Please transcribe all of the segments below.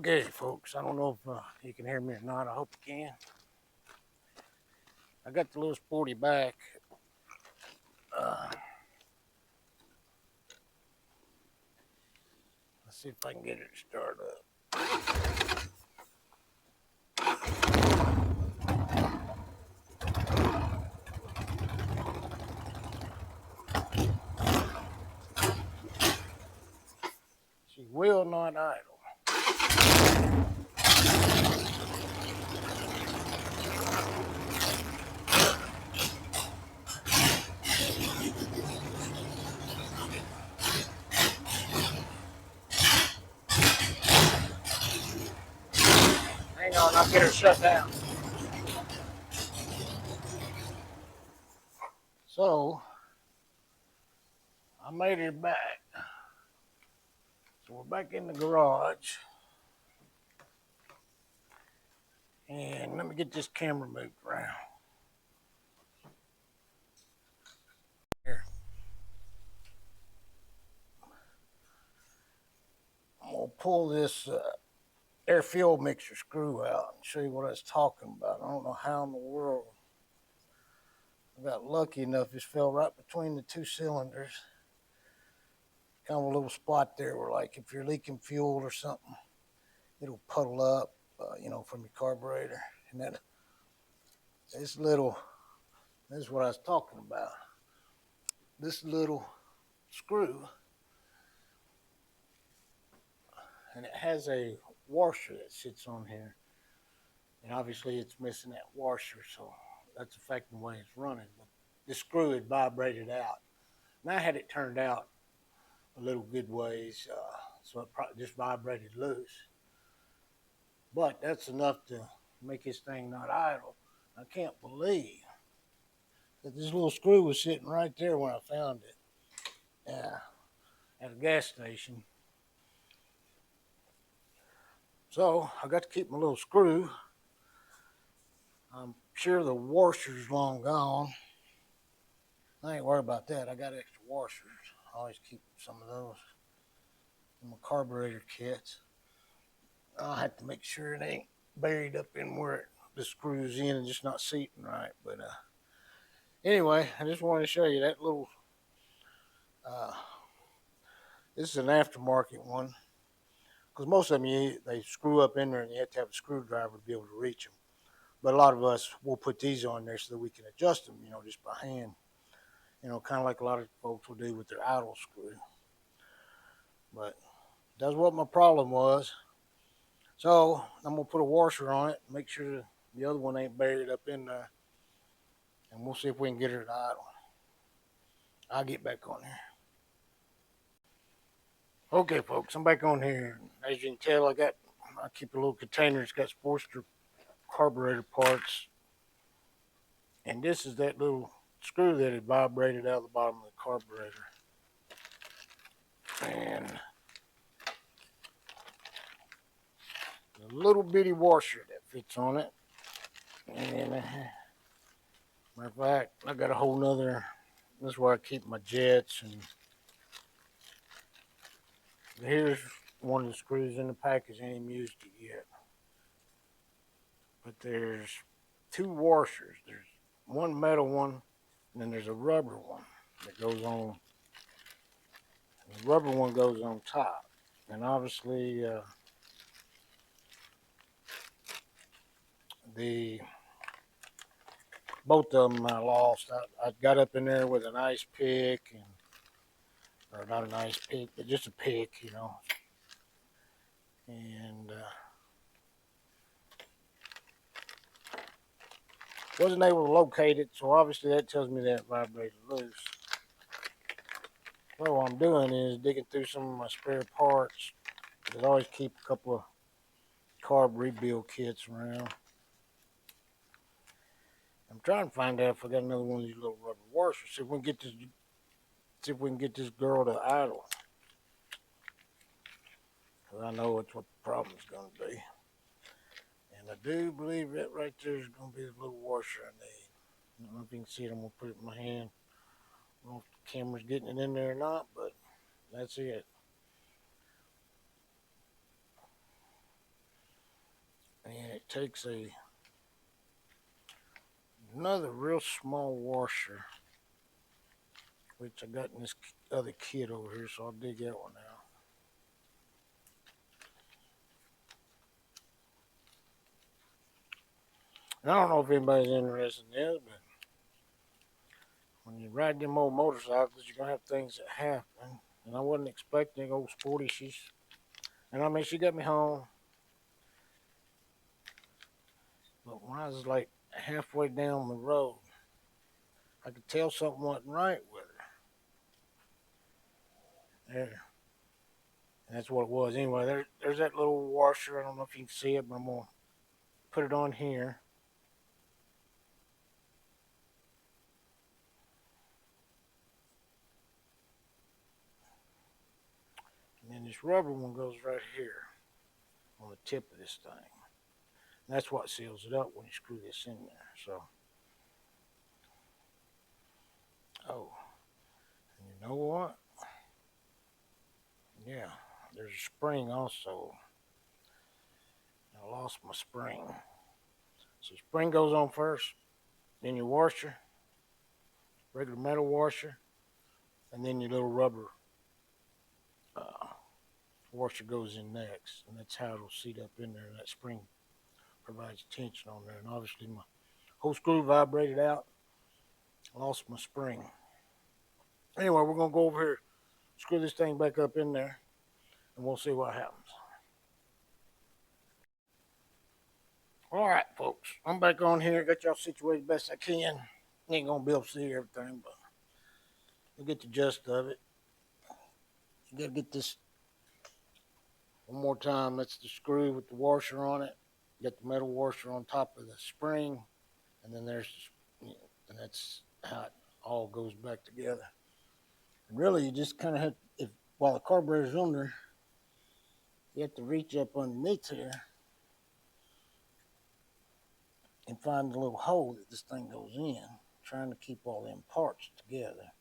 Okay, folks, I don't know if you can hear me or not. I hope you can. I got the little sporty back. Uh, let's see if I can get it to start up. She will not idle. Hang on, I'll get her shut down. So, I made her back. So we're back in the garage. And let me get this camera moved around. Here. I'm going to pull this air fuel mixer screw out and show you what I was talking about. I don't know how in the world I got lucky enough. This fell right between the two cylinders. Kind of a little spot there where, like, if you're leaking fuel or something, it'll puddle up, from your carburetor. And then this is what I was talking about. This little screw, and it has a washer that sits on here. And obviously it's missing that washer, so that's affecting the way it's running. But this screw had vibrated out. And I had it turned out a little good ways, so it probably just vibrated loose. But that's enough to make this thing not idle. I can't believe that this little screw was sitting right there when I found it at a gas station. So I got to keep my little screw. I'm sure the washer's long gone. I ain't worried about that. I got extra washers. I always keep some of those in my carburetor kits. I'll have to make sure it ain't buried up in where the screw's in and just not seating right. But anyway, I just wanted to show you that little. This is an aftermarket one because most of them they screw up in there and you have to have a screwdriver to be able to reach them. But a lot of us will put these on there so that we can adjust them, just by hand. Kind of like a lot of folks will do with their idle screw. But that's what my problem was. So I'm gonna put a washer on it, make sure the other one ain't buried up in there, and we'll see if we can get her to idle. I'll get back on here. Okay, folks, I'm back on here. As you can tell, I keep a little container. It's got Sportster carburetor parts, and this is that little screw that had vibrated out of the bottom of the carburetor. And a little bitty washer that fits on it. And matter of fact, I got a whole nother. This is where I keep my jets. And here's one of the screws in the package. I ain't even used it yet. But there's two washers. There's one metal one, and then there's a rubber one that goes on. The rubber one goes on top. And obviously, both of them I lost. I got up in there with an ice pick, or not an ice pick, but just a pick, and wasn't able to locate it. So obviously that tells me that it vibrated loose. So what I'm doing is digging through some of my spare parts. I always keep a couple of carb rebuild kits around. I'm trying to find out if I got another one of these little rubber washers. See if we can get this girl to idle. Because I know it's what the problem's going to be. And I do believe that right there is going to be the little washer I need. I don't know if you can see it. I'm going to put it in my hand. I don't know if the camera's getting it in there or not, but that's it. And it takes another real small washer, which I got in this other kit over here, so I'll dig that one out. And I don't know if anybody's interested in this, but when you ride them old motorcycles, you're going to have things that happen. And I wasn't expecting old Sporty. And I mean, she got me home. But when I was like halfway down the road, I could tell something wasn't right with her. There. And that's what it was. Anyway, there's that little washer. I don't know if you can see it, but I'm going to put it on here. And then this rubber one goes right here on the tip of this thing. And that's what seals it up when you screw this in there. So, oh, and you know what? Yeah, there's a spring also. I lost my spring. So spring goes on first, then your washer, regular metal washer, and then your little rubber washer goes in next. And that's how it'll seat up in there. And that spring provides tension on there. And obviously my whole screw vibrated out. I lost my spring. Anyway, we're going to go over here, screw this thing back up in there, and we'll see what happens. All right, folks, I'm back on here. Got y'all situated best I can. Ain't going to be able to see everything, but we'll get the gist of it. You got to get this one more time. That's the screw with the washer on it. You got the metal washer on top of the spring, and then and that's how it all goes back together. And really, you just kind of have, while the carburetor's on there, you have to reach up underneath here and find the little hole that this thing goes in, trying to keep all them parts together.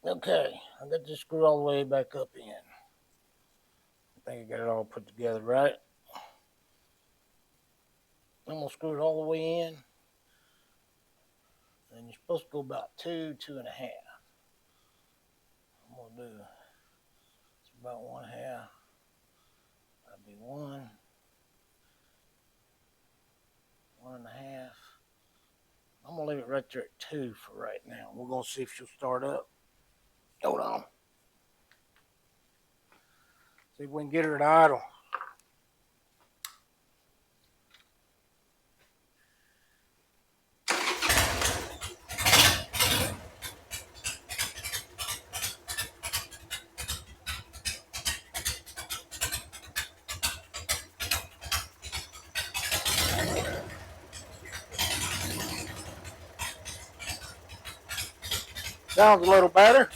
Okay, I got this screw all the way back up in. I think I got it all put together right. I'm going to screw it all the way in. And you're supposed to go about 2.5. I'm going to do, it's about 1/2. That'd be 1, 1.5. I'm going to leave it right there at 2 for right now. We're going to see if she'll start up. Hold on. See if we can get her to idle. Sounds a little better.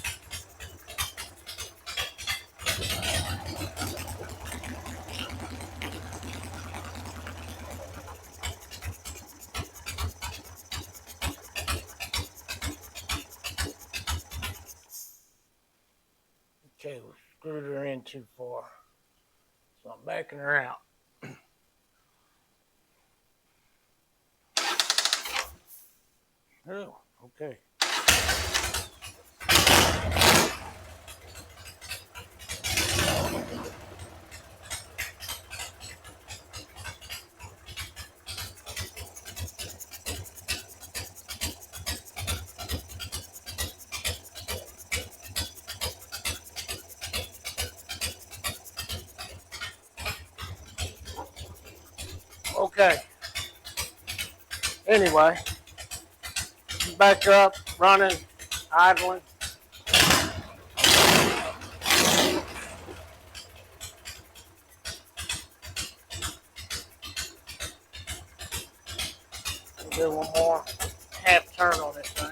Okay, we screwed her in too far, so I'm backing her out. Oh, okay. Okay. Anyway, back up, running, idling. Do one more half turn on this thing.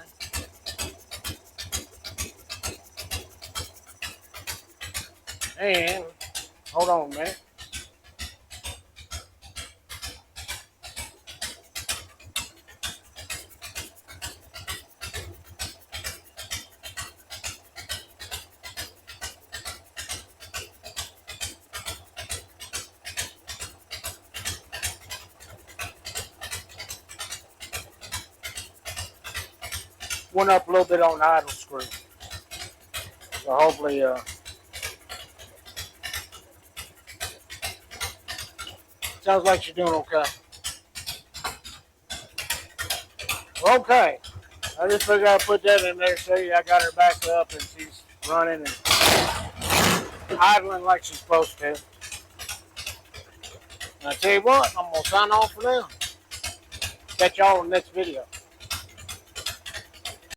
And hold on a minute. went up a little bit on the idle screw. So hopefully, sounds like she's doing okay. Okay. I just figured I'd put that in there so I got her back up and she's running and idling like she's supposed to. And I tell you what, I'm going to sign off for now. Catch y'all in the next video.